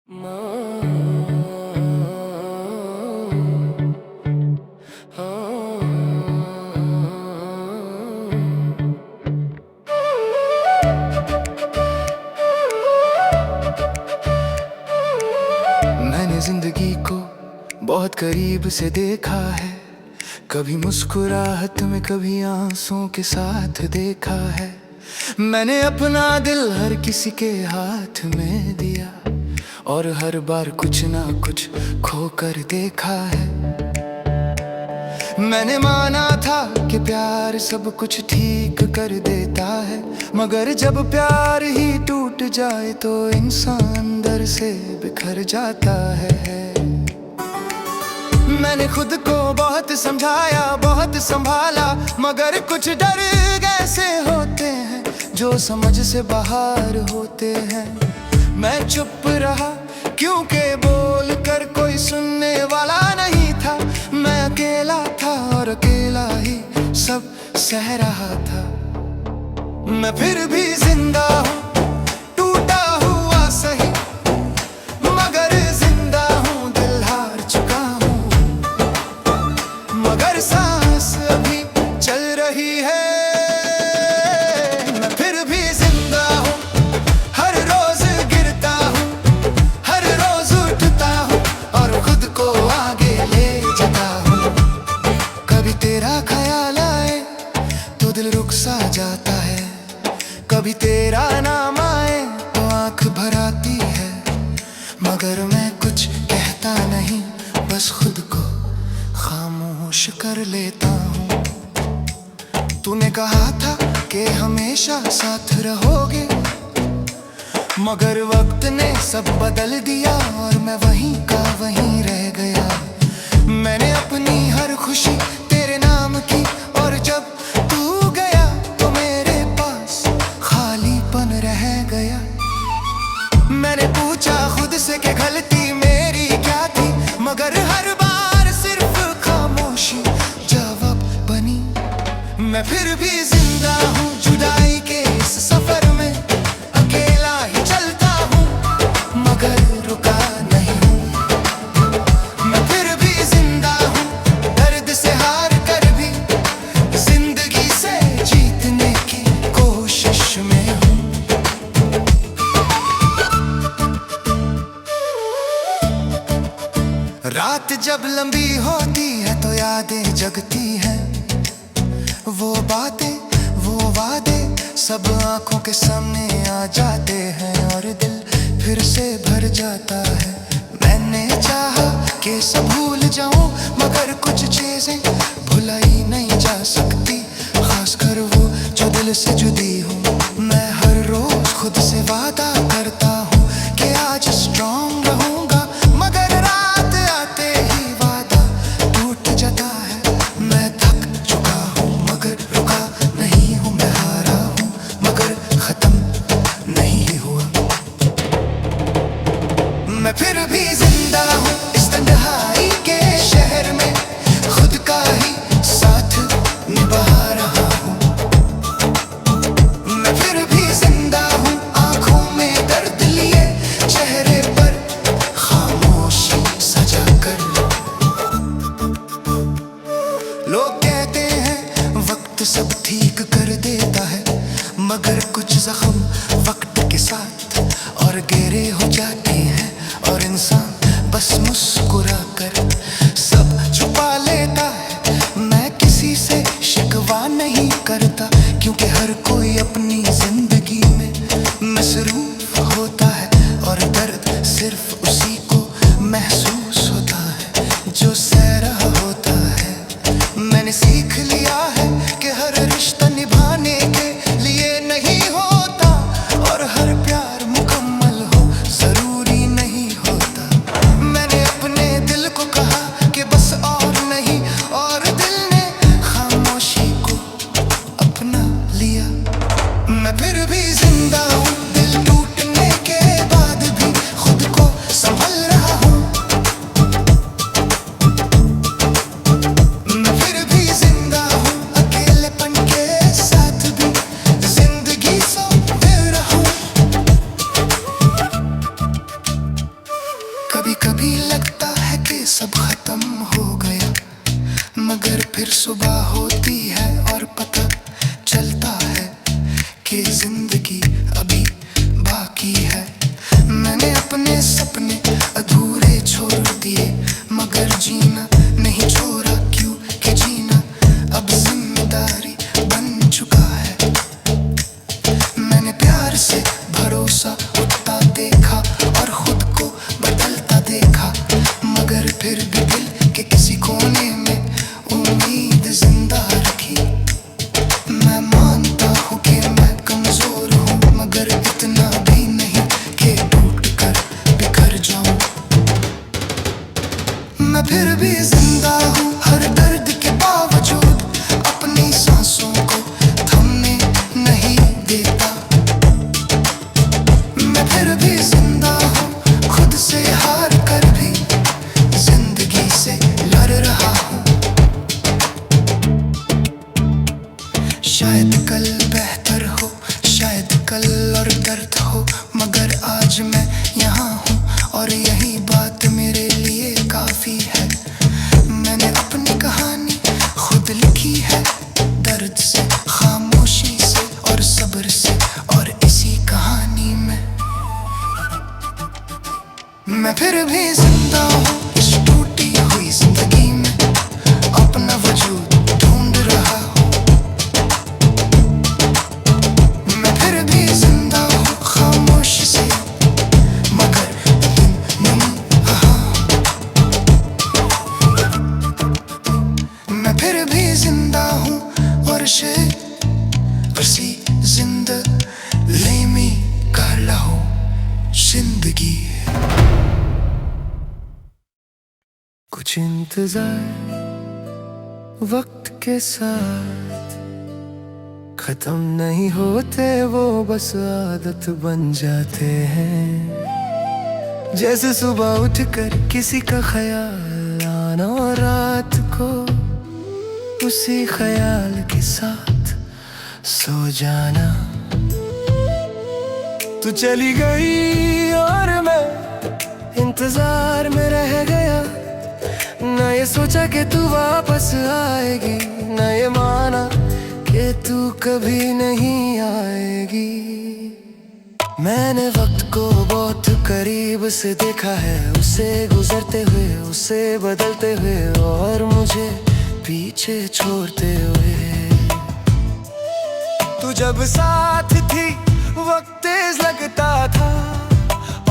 मैंने जिंदगी को बहुत करीब से देखा है, कभी मुस्कुराहट में कभी आंसुओं के साथ देखा है। मैंने अपना दिल हर किसी के हाथ में दिया और हर बार कुछ ना कुछ खोकर देखा है। मैंने माना था कि प्यार सब कुछ ठीक कर देता है, मगर जब प्यार ही टूट जाए तो इंसान अंदर से बिखर जाता है। मैंने खुद को बहुत समझाया, बहुत संभाला, मगर कुछ डर ऐसे होते हैं जो समझ से बाहर होते हैं। मैं चुप रहा क्योंकि बोल कर कोई सुनने वाला नहीं था। मैं अकेला था और अकेला ही सब सह रहा था। मैं फिर भी जिंदा हूँ, टूटा हुआ सही, मगर जिंदा हूँ, दिल हार चुका हूँ, मगर सांस अभी चल रही है। मैं फिर भी जिंदा हूँ, हर रोज गिरता हूँ, हर रोज उठता हूँ और खुद को आगे ले जाता हूँ। कभी तेरा ख्याल आए तो दिल रुक सा जाता है, कभी तेरा नाम आए तो आंख भर आती है, मगर मैं कुछ कहता नहीं, बस खुद को खामोश कर लेता हूँ। तूने कहा था कि हमेशा साथ रहोगे, मगर वक्त ने सब बदल दिया और मैं वहीं का वहीं रह गया। मैंने अपनी हर खुशी तेरे नाम की और जब तू गया तो मेरे पास खालीपन रह गया। मैंने पूछा खुद से कि गलती मेरी क्या थी, मगर हर बार सिर्फ खामोशी जवाब बनी। मैं फिर भी जिंदा हूँ, जुदाई के इस सफर में अकेला ही चलता हूँ, मगर रुका नहीं हूँ। मैं फिर भी जिंदा हूँ, दर्द से हार कर भी जिंदगी से जीतने की कोशिश में हूँ। रात जब लंबी होती है तो यादें जगती हैं, वो बातें वो वादे सब आंखों के सामने आ जाते हैं और दिल फिर से भर जाता है। मैंने चाहा कि सब भूल जाऊं, मगर कुछ चीजें भुलाई नहीं जा सकती, खासकर वो जो दिल से जुदी हूँ। मैं हर रोज खुद से वादा करता हूँ कि आज स्ट्रॉन्ग रहूंगा, मगर रात आते ही वादा टूट जाता है। मैं थक चुका हूँ मगर रुका नहीं हूँ, मैं हारा हूँ मगर खत्म नहीं हुआ। मैं फिर भी जिंदा हूँ इस तन्हाई के शहर में, खुद का ही साथ निभा रहा हूँ। मैं फिर भी जिंदा हूँ, आंखों में दर्द लिए, चेहरे पर खामोशी सजा कर। लोग कहते हैं वक्त सब ठीक कर देता है, मगर कुछ जख्म वक्त के साथ और गहरे हो जाते हैं और इंसान बस मुस्कुरा कर सब छुपा लेता है। मैं किसी से शिकवा नहीं करता क्योंकि हर कोई अपनी जिंदगी में मसरूफ होता है और दर्द सिर्फ उसी को महसूस होता है जो सह रहा होता है। मैंने सीख लिया है कि हर रिश्ता निभाने के लिए नहीं होता और हर प्यार मुकम्मल हो जरूरी नहीं होता। मैंने अपने कभी कभी लगता है कि सब खत्म हो गया, मगर फिर सुबह होती है और पता चलता है कि जिंदगी अभी बाकी है। मैंने अपने सपने अधूरे छोड़ दिए, मगर जीना नहीं छोड़ा, क्यों कि जीना अब जिम्मेदारी बन चुका है। मैंने प्यार से भरोसा उठता देखा और खुद को बदलता देखा, मगर फिर भी दिल के किसी कोने में उम्मीद जिंदा रखी। मैं मानता हूँ कि मैं कमजोर हूँ, मगर इतना भी नहीं कि टूट कर बिखर जाऊं। मैं फिर भी जिंदा हूँ हर दर्द के बावजूद, अपनी सांसों को थमने नहीं देता। मैं फिर भी जिंदा हूँ खुद से हार कर भी जिंदगी से लड़ रहा हूँ। शायद कल बेहतर हो, शायद कल और दर्द हो, मगर आज मैं यहाँ हूँ और यही बात मेरे लिए काफी है। मैंने अपनी कहानी खुद लिखी है, दर्द से, खामोशी से और सब्र से, और इसी कहानी में मैं फिर भी जिंदा हूँ इस टूटी हुई जिंदगी में, अपना वजूद ढूंढ रहा हूँ। मैं फिर भी जिंदा हूँ खामोशी से, मगर मैं फिर भी जिंदा हूँ और वसी जिंदगी में कर लहू जिंदगी। कुछ इंतजार वक्त के साथ खत्म नहीं होते, वो बस आदत बन जाते हैं। जैसे सुबह उठकर किसी का ख्याल आना और रात को उसी ख्याल के साथ सो जाना। तू चली गई और मैं इंतजार में रह गया, ना ये सोचा कि तू वापस आएगी, ना ये माना कि तू कभी नहीं आएगी। मैंने वक्त को बहुत करीब से देखा है, उसे गुजरते हुए, उसे बदलते हुए और मुझे पीछे छोड़ते हुए। तू जब साथ थी वक्त तेज लगता था,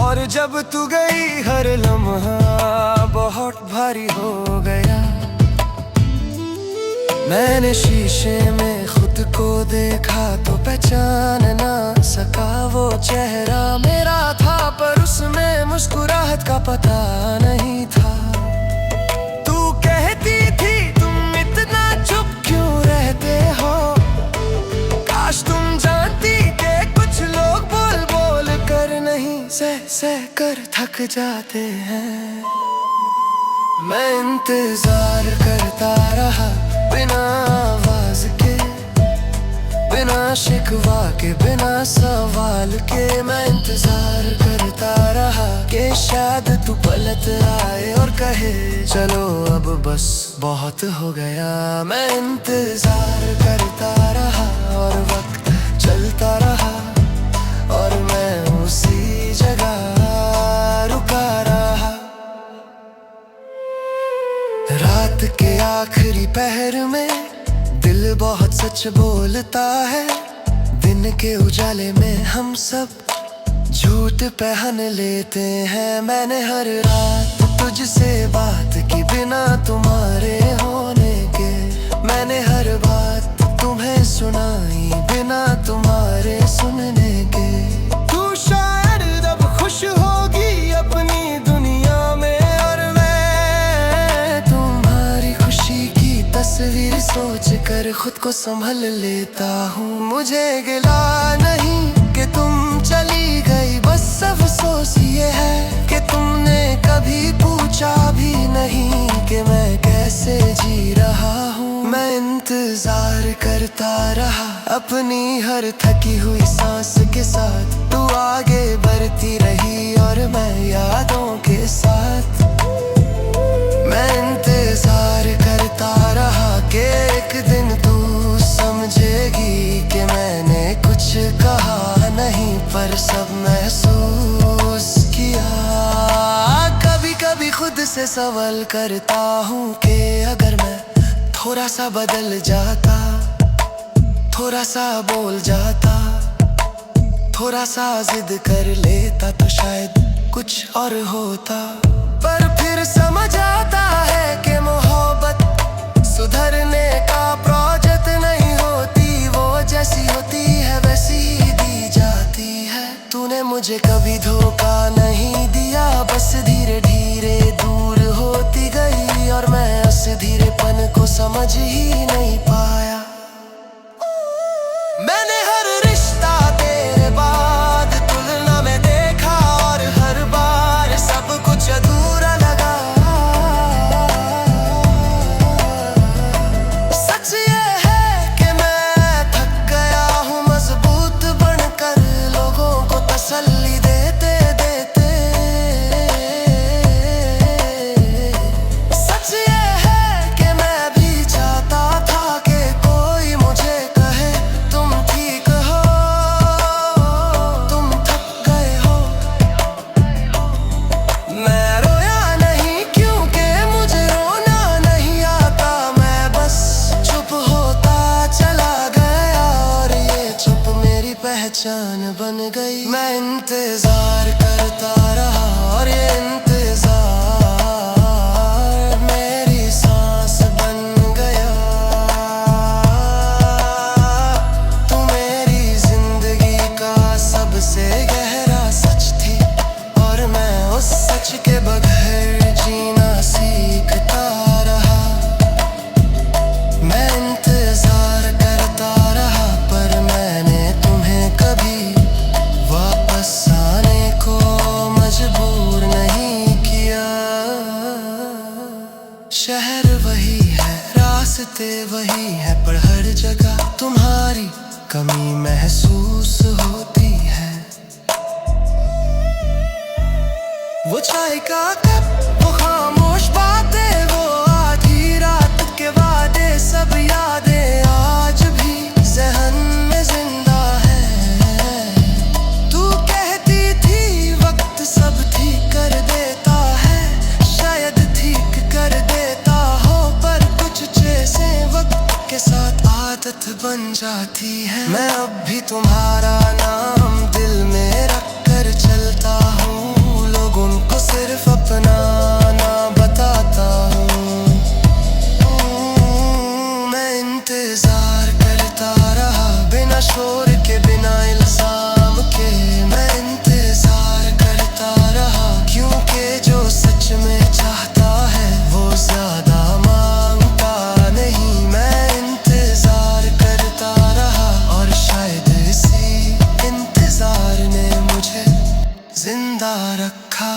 और जब तू गई हर लम्हा बहुत भारी हो गया। मैंने शीशे में खुद को देखा तो पहचान ना सका वो चेहरा मेरा था, पर उसमें मुस्कुराहट का पता नहीं था। तू कहती थी तुम इतना चुप क्यों रहते हो, काश तुम जानती कि कुछ लोग बोल बोल कर नहीं सह कर थक जाते हैं। मैं इंतजार करता रहा बिना आवाज के, बिना शिकवा के, बिना सवाल के। मैं इंतजार करता रहा कि शायद तू पलट आए और कहे चलो अब बस बहुत हो गया। मैं इंतजार करता रहा और वक्त चलता रहा, और मैं उसी जगह रुका रहा। रात के आखिरी पहर में दिल बहुत सच बोलता है, दिन के उजाले में हम सब झूठ पहन लेते हैं। मैंने हर रात तुझसे बात की बिना तुम्हारे होने के, मैंने हर बात तुम्हें सुनाई बिना तुम्हारे सुनने के। तू शायद अब खुश होगी अपनी दुनिया में, और मैं तुम्हारी खुशी की तस्वीर सोच कर खुद को संभल लेता हूँ। मुझे गिला नहीं कि तुम चली गई, बस अफसोस ये है कि तुमने कभी पूछा भी नहीं कि मैं कैसे जी रहा हूँ। मैं इंतजार करता रहा अपनी हर थकी हुई सांस के साथ, तू आगे बढ़ती रही और मैं यादों के साथ। से सवाल करता हूँ कि अगर मैं थोड़ा सा बदल जाता, थोड़ा सा बोल जाता, थोड़ा सा जिद कर लेता तो शायद कुछ और होता। पर फिर समझ आता है कि मोहब्बत सुधरने का प्रोजेक्ट नहीं होती, वो जैसी होती है वैसी ही दी जाती है। तूने मुझे कभी धोखा नहीं दिया, बस धीरे धीरे दूर होती गई और मैं उस धीरेपन को समझ ही नहीं पाया। मैंने हर रिश्ता तेरे बाद तुलना में देखा और हर बार सब कुछ अधूरा लगा। सच ये है कि मैं थक गया हूँ मजबूत बनकर लोगों को तसल्ली देते देते। सच ये है कि मैं भी चाहता था कि कोई मुझे कहे तुम ठीक हो, तुम थक गए हो। मैं रोया नहीं क्योंकि मुझे रोना नहीं आता, मैं बस चुप होता चला गया और ये चुप मेरी पहचान बन गई। मैं इंतजार करता रहा और ये इंतजार मेरी सांस बन गया। तू मेरी जिंदगी का सबसे गहरा सच थी और मैं उस सच के बगैर जीना सीखता रहा। मैं इंतजार करता रहा पर मैंने तुम्हें कभी वापस आने को मजबूर नहीं किया। शहर वही है, रास्ते वही है, पर हर जगह तुम्हारी कमी महसूस होती है। वो चाय का कप, वो खामोश बातें, वो आधी रात के वादे, सब यादें आज भी ज़हन में जिंदा है। तू कहती थी वक्त सब ठीक कर देता है, शायद ठीक कर देता हो, पर कुछ चीज़ें वक्त के साथ आदत बन जाती है। मैं अब भी तुम्हारा नाम दिल में रख कर चलता हूँ, लोगों को सिर्फ अपना ना बताता हूँ। मैं इंतजार करता रहा बिना शोर के, बिना इल्जाम के। मैं इंतजार करता रहा क्योंकि जो सच में चाहता है वो ज्यादा मांगता नहीं। मैं इंतजार करता रहा और शायद इसी इंतजार ने मुझे जिंदा रखा।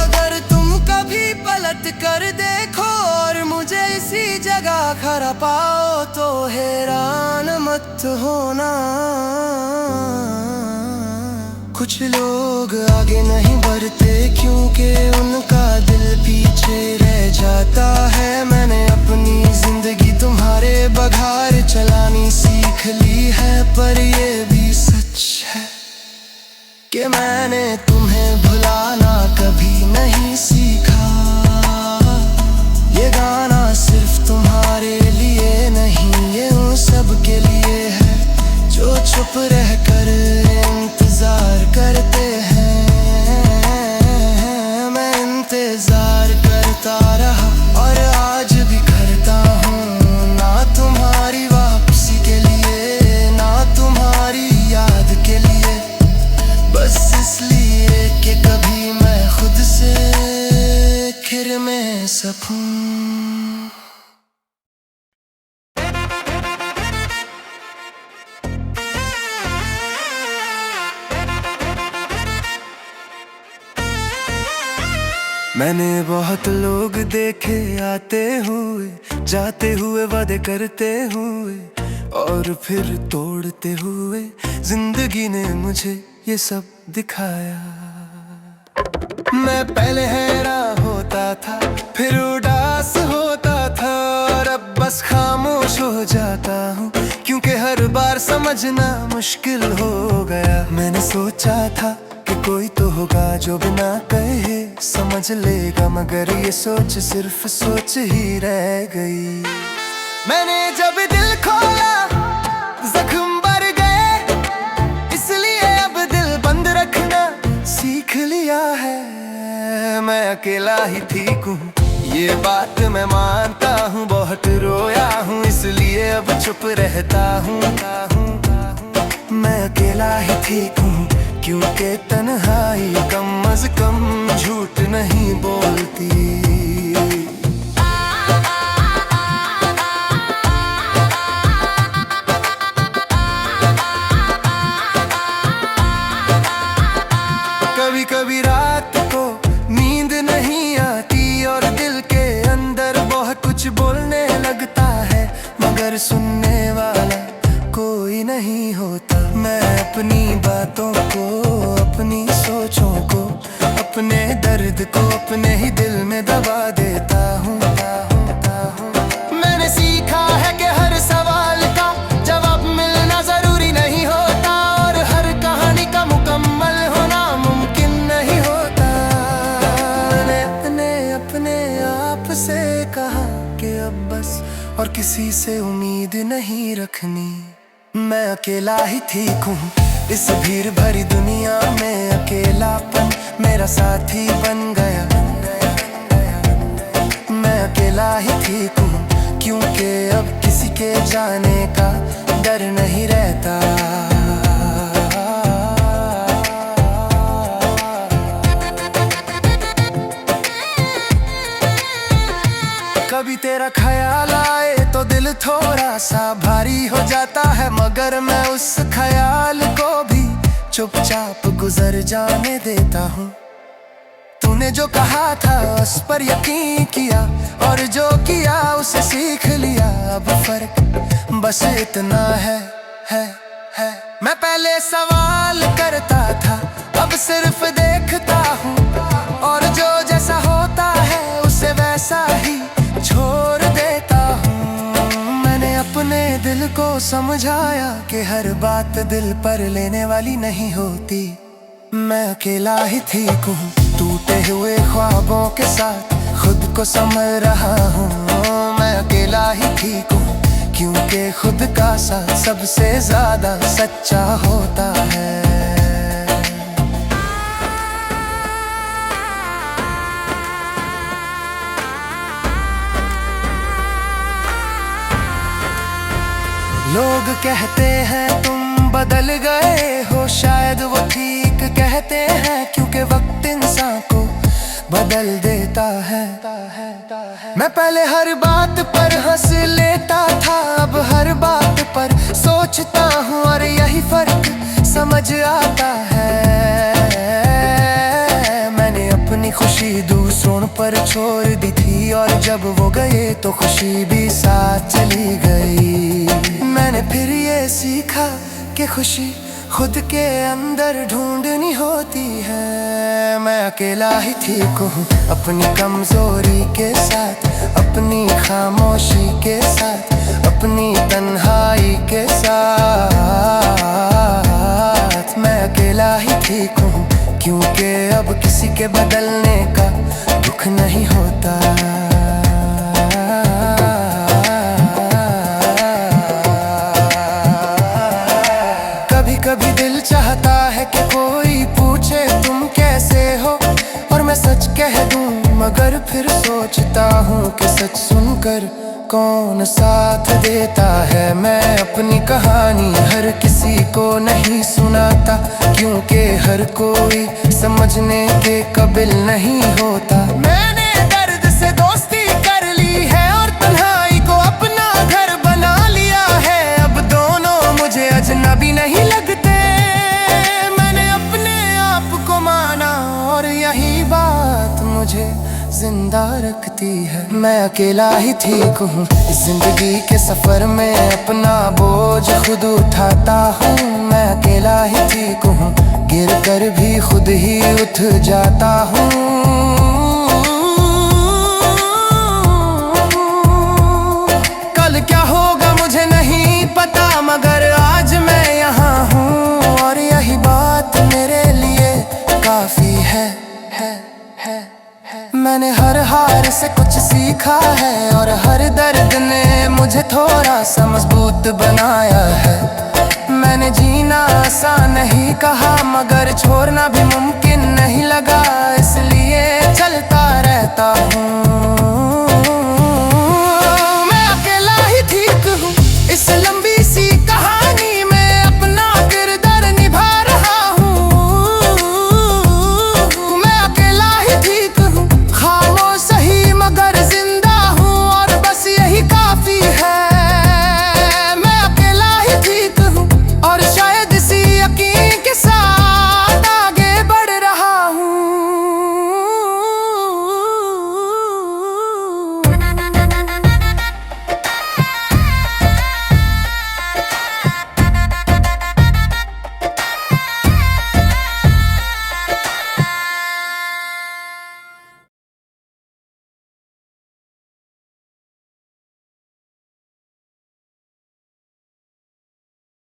अगर तुम कभी पलट कर देखो और मुझे इसी जगह खड़ा पाओ तो हैरान मत होना। कुछ लोग आगे नहीं बढ़ते क्योंकि उनका दिल पीछे रह जाता है। मैंने अपनी जिंदगी तुम्हारे बघार चलानी सीख ली है, पर ये भी सच है कि मैंने तुम्हें भुलाना कभी नहीं सीखा। ये गाना सिर्फ तुम्हारे लिए नहीं, ये उन सब के लिए है जो चुप रहकर इंतजार करते हैं। मैं इंतजार करता रहा और आज भी करता हूँ, ना तुम्हारी वापसी के लिए ना तुम्हारी याद के लिए, बस इसलिए कि कभी मैं खुद से खिर में सकूं। मैंने बहुत लोग देखे आते हुए जाते हुए, वादे करते हुए और फिर तोड़ते हुए। जिंदगी ने मुझे ये सब दिखाया। मैं पहले हैरान होता था, फिर उदास होता था और अब बस समझना मुश्किल हो गया। मैंने सोचा था कि कोई तो होगा जो बिना कहे समझ लेगा, मगर ये सोच सिर्फ सोच ही रह गई। मैंने जब दिल खोला जख्म भर गए, इसलिए अब दिल बंद रखना सीख लिया है। मैं अकेला ही ठीक हूँ, ये बात मैं मानता हूँ। बहुत रोया हूँ इसलिए अब चुप रहता हूँ। मैं अकेला ही ठीक हूँ क्योंकि तन्हाई कम अज कम झूठ नहीं बोलती। कभी कभी रात को नींद नहीं आती और दिल के अंदर बहुत कुछ बोलने लगता है, मगर सुनने वाला कोई नहीं होता। मैं अपनी बातों को, अपनी सोचों को, अपने दर्द को अपने ही दिल में दबा देता हूँ। मैंने सीखा है कि हर सवाल का जवाब मिलना जरूरी नहीं होता, और हर कहानी का मुकम्मल होना मुमकिन नहीं होता। मैंने अपने आप से कहा कि अब बस और किसी से उम्मीद नहीं रखनी। मैं अकेला ही ठीक हूँ इस भीड़ भरी दुनिया में, अकेलापन मेरा साथी बन गया। मैं अकेला ही ठीक हूँ क्योंकि अब किसी के जाने का डर नहीं रहता। कभी तेरा ख्याल आए तो दिल थोड़ा सा भारी हो जाता है, मगर मैं उस ख्याल को भी चुपचाप गुजर जाने देता हूँ। तूने जो कहा था उस पर यकीन किया, और जो किया उसे सीख लिया। अब फर्क बस इतना है। मैं पहले सवाल करता था, अब सिर्फ देखता हूँ, और जो जैसा होता है उसे वैसा ही छोड़ देता हूँ। मैंने अपने दिल को समझाया कि हर बात दिल पर लेने वाली नहीं होती। मैं अकेला ही ठीक हूँ टूटे हुए ख्वाबों के साथ खुद को संभल रहा हूँ। मैं अकेला ही ठीक हूँ क्योंकि खुद का साथ सबसे ज्यादा सच्चा होता है। लोग कहते हैं तुम बदल गए हो, शायद वो ठीक कहते हैं क्योंकि वक्त इंसान को बदल देता है। मैं पहले हर बात पर हंस लेता था, अब हर बात पर सोचता हूँ, और यही फर्क समझ आता है। मैंने अपनी खुशी दूसरों पर छोड़ दी थी, और जब वो गए तो खुशी भी साथ चली गई। मैंने फिर ये सीखा कि खुशी खुद के अंदर ढूंढनी होती है। मैं अकेला ही ठीक हूँ अपनी कमजोरी के साथ, अपनी खामोशी के साथ, अपनी तन्हाई के साथ। मैं अकेला ही ठीक हूँ क्योंकि अब किसी के बदलने का दुख नहीं होता। कभी दिल चाहता है कि कोई पूछे तुम कैसे हो, और मैं सच कह दूं, मगर फिर सोचता हूँ कि सच सुनकर कौन साथ देता है। मैं अपनी कहानी हर किसी को नहीं सुनाता, क्योंकि हर कोई समझने के काबिल नहीं होता। मैंने दर्द से दोस्ती कर ली है और तन्हाई को अपना घर बना लिया है। अब दोनों मुझे अजनबी नहीं लगते। मैंने अपने आप को माना और यही बात मुझे जिंदा रखती है। मैं अकेला ही ठीक हूँ जिंदगी के सफर में, अपना बोझ खुद उठाता हूँ। मैं अकेला ही ठीक हूँ, गिर कर भी खुद ही उठ जाता हूँ। कल क्या होगा मुझे नहीं पता, मगर आज मैं रखा है और हर दर्द ने मुझे थोड़ा सा मजबूत बनाया है। मैंने जीना आसान नहीं कहा, मगर छोड़ना भी मुमकिन नहीं लगा, इसलिए चलता रहता हूँ।